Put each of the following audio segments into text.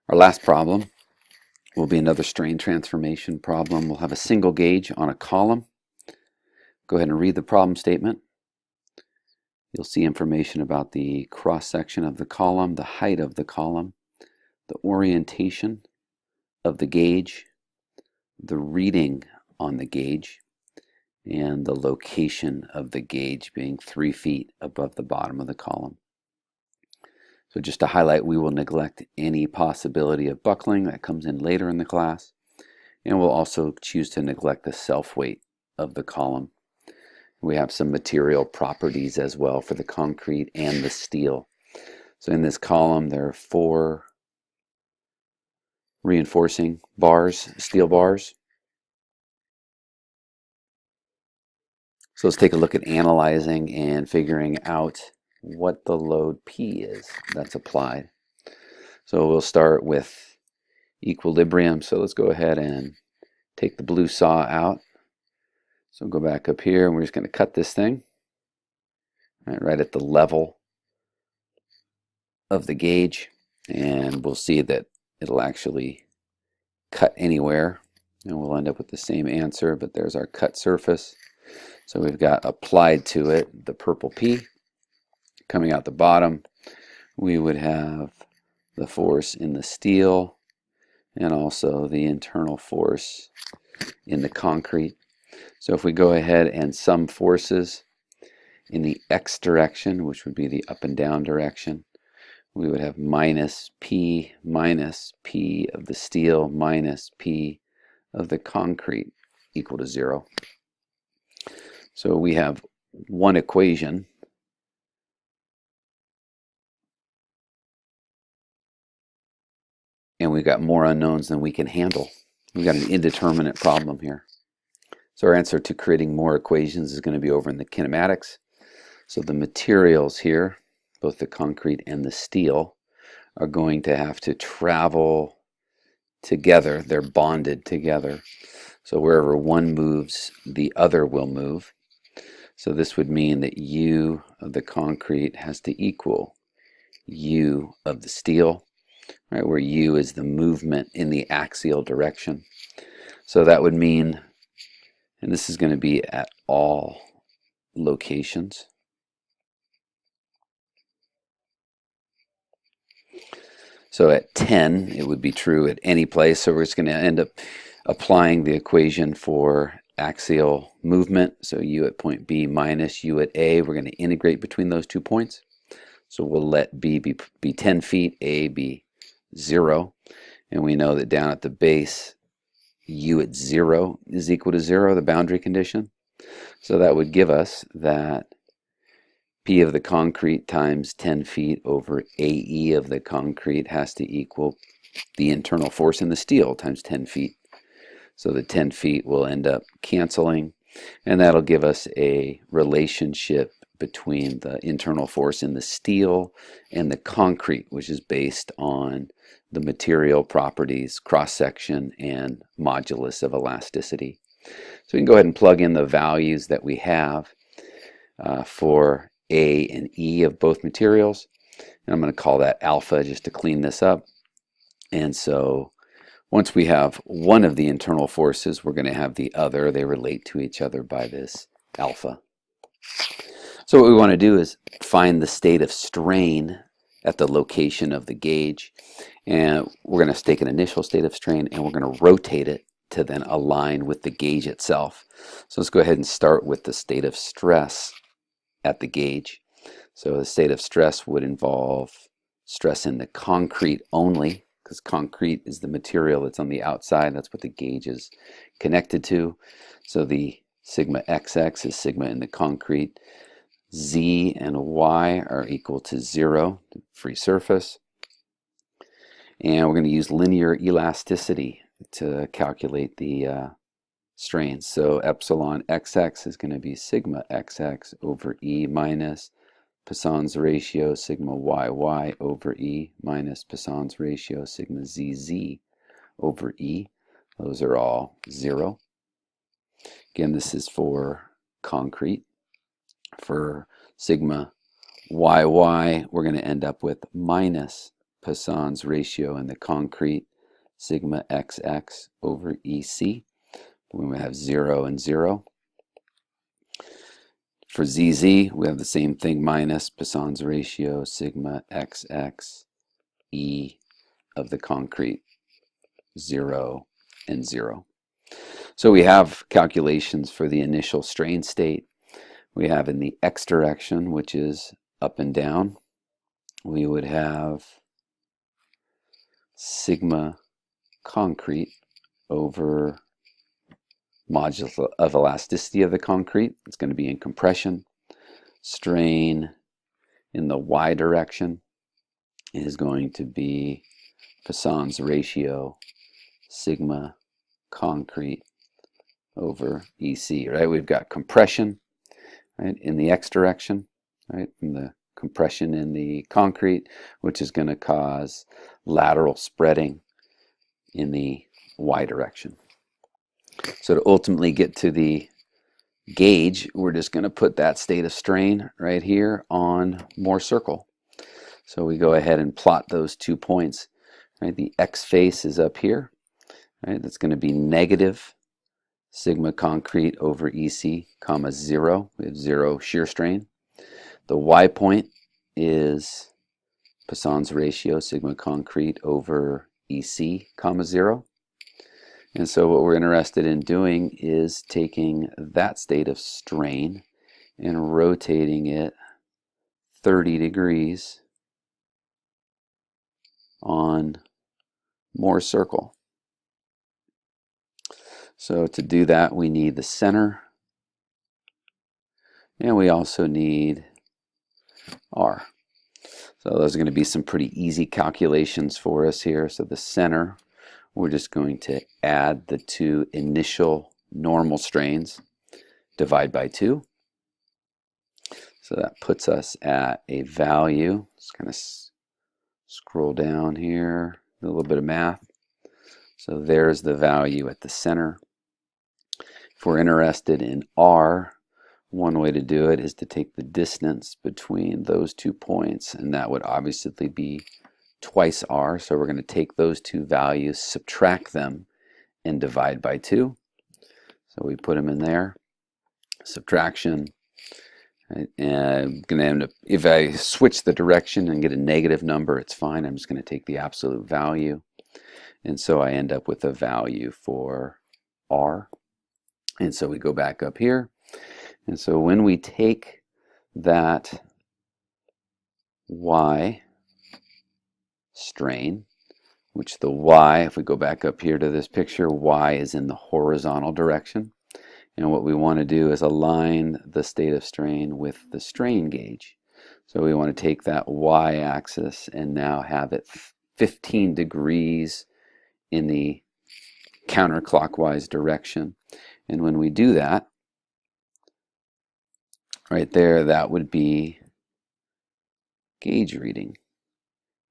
Our last problem will be another strain transformation problem. We'll have a single gauge on a column. Go ahead and read the problem statement. You'll see information about the cross-section of the column, the height of the column, the orientation of the gauge, the reading on the gauge, and the location of the gauge being 3 feet above the bottom of the column. So just to highlight, we will neglect any possibility of buckling that comes in later in the class, and we'll also choose to neglect the self-weight of the column. We have some material properties as well for the concrete and the steel. So in this column there are 4 reinforcing bars, steel bars. So let's take a look at analyzing and figuring out what the load P is that's applied. So we'll start with equilibrium. So let's go ahead and take the blue saw out. So go back up here and we're just going to cut this thing right at the level of the gauge, and we'll see that it'll actually cut anywhere and we'll end up with the same answer, but there's our cut surface. So we've got applied to it the purple P. Coming out the bottom, we would have the force in the steel and also the internal force in the concrete. So if we go ahead and sum forces in the x direction, which would be the up and down direction, we would have minus P of the steel minus P of the concrete equal to 0. So we have one equation and we've got more unknowns than we can handle. We've got an indeterminate problem here. So our answer to creating more equations is going to be over in the kinematics. So the materials here, both the concrete and the steel, are going to have to travel together. They're bonded together. So wherever one moves, the other will move. So this would mean that U of the concrete has to equal U of the steel, right, where U is the movement in the axial direction. So that would mean, and this is going to be at all locations. So at 10, it would be true at any place. So we're just going to end up applying the equation for axial movement. So U at point B minus U at A. We're going to integrate between those 2 points. So we'll let B be 10 feet, A be 0. And we know that down at the base, U at 0 is equal to 0, the boundary condition. So that would give us that P of the concrete times 10 feet over AE of the concrete has to equal the internal force in the steel times 10 feet. So the 10 feet will end up canceling, and that'll give us a relationship between the internal force in the steel and the concrete, which is based on the material properties, cross-section, and modulus of elasticity. So we can go ahead and plug in the values that we have for A and E of both materials. And I'm going to call that alpha just to clean this up. And so once we have one of the internal forces, we're going to have the other. They relate to each other by this alpha. So what we want to do is find the state of strain at the location of the gauge. And we're going to take an initial state of strain and we're going to rotate it to then align with the gauge itself. So let's go ahead and start with the state of stress at the gauge. So the state of stress would involve stress in the concrete only, because concrete is the material that's on the outside. That's what the gauge is connected to. So the sigma xx is sigma in the concrete. Z and Y are equal to 0, free surface. And we're going to use linear elasticity to calculate the strains. So epsilon xx is going to be sigma xx over E minus Poisson's ratio sigma yy over E minus Poisson's ratio sigma zz over E. Those are all 0. Again, this is for concrete. For sigma yy, we're going to end up with minus Poisson's ratio in the concrete, sigma xx over EC. We have 0 and 0. For ZZ, we have the same thing, minus Poisson's ratio, sigma xx E of the concrete, 0 and 0. So we have calculations for the initial strain state. We have in the x direction, which is up and down, we would have sigma concrete over modulus of elasticity of the concrete. It's going to be in compression. Strain in the y direction is going to be Poisson's ratio, sigma concrete over EC, right? We've got compression, right, in the x direction, right, in the compression in the concrete, which is going to cause lateral spreading in the y direction. So to ultimately get to the gauge, we're just going to put that state of strain right here on Mohr circle. So we go ahead and plot those 2 points. Right? The x face is up here. Right? That's going to be negative sigma concrete over EC, comma 0. We have 0 shear strain. The y point is Poisson's ratio, sigma concrete over EC, comma 0. And so what we're interested in doing is taking that state of strain and rotating it 30 degrees on Mohr circle. So to do that, we need the center, and we also need R. So those are going to be some pretty easy calculations for us here. So the center, we're just going to add the 2 initial normal strains, divide by 2. So that puts us at a value. Let's kind of scroll down here, a little bit of math. So there's the value at the center. If we're interested in R, one way to do it is to take the distance between those 2 points, and that would obviously be twice R. So we're going to take those 2 values, subtract them, and divide by 2. So we put them in there. Subtraction. Right? And I'm going to end up, if I switch the direction and get a negative number, it's fine. I'm just going to take the absolute value. And so I end up with a value for R. And so we go back up here. And so when we take that Y strain, which the Y, if we go back up here to this picture, Y is in the horizontal direction. And what we want to do is align the state of strain with the strain gauge. So we want to take that Y axis and now have it 15 degrees in the counterclockwise direction. And when we do that, right there, that would be gauge reading.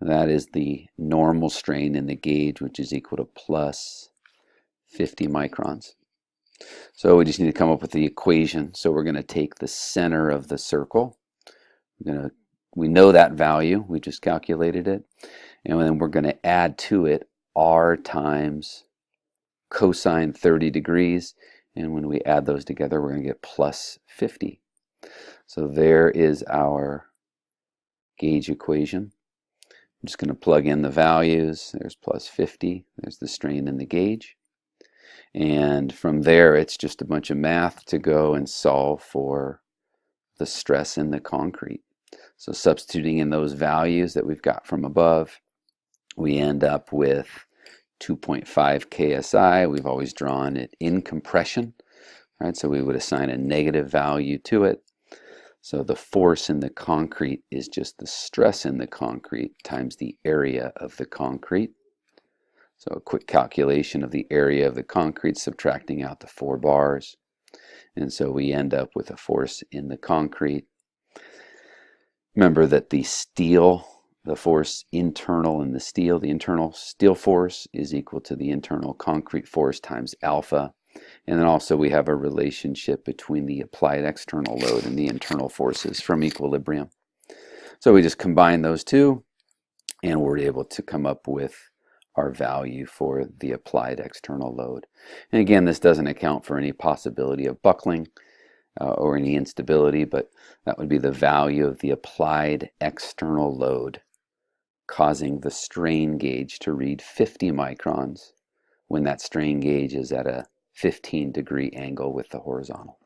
That is the normal strain in the gauge, which is equal to plus 50 microns. So we just need to come up with the equation. So we're going to take the center of the circle. We know that value. We just calculated it. And then we're going to add to it R times cosine 30 degrees. And when we add those together, we're going to get plus 50. So there is our gauge equation. I'm just going to plug in the values. There's plus 50. There's the strain in the gauge. And from there, it's just a bunch of math to go and solve for the stress in the concrete. So substituting in those values that we've got from above, we end up with 2.5 KSI. We've always drawn it in compression, right? So we would assign a negative value to it. So the force in the concrete is just the stress in the concrete times the area of the concrete. So a quick calculation of the area of the concrete, subtracting out the 4 bars. And so we end up with a force in the concrete. Remember that the steel, the force internal in the internal steel force is equal to the internal concrete force times alpha. And then also we have a relationship between the applied external load and the internal forces from equilibrium. So we just combine those two. and we're able to come up with our value for the applied external load. And again, this doesn't account for any possibility of buckling or any instability, but that would be the value of the applied external load causing the strain gauge to read 50 microns when that strain gauge is at a 15-degree angle with the horizontal.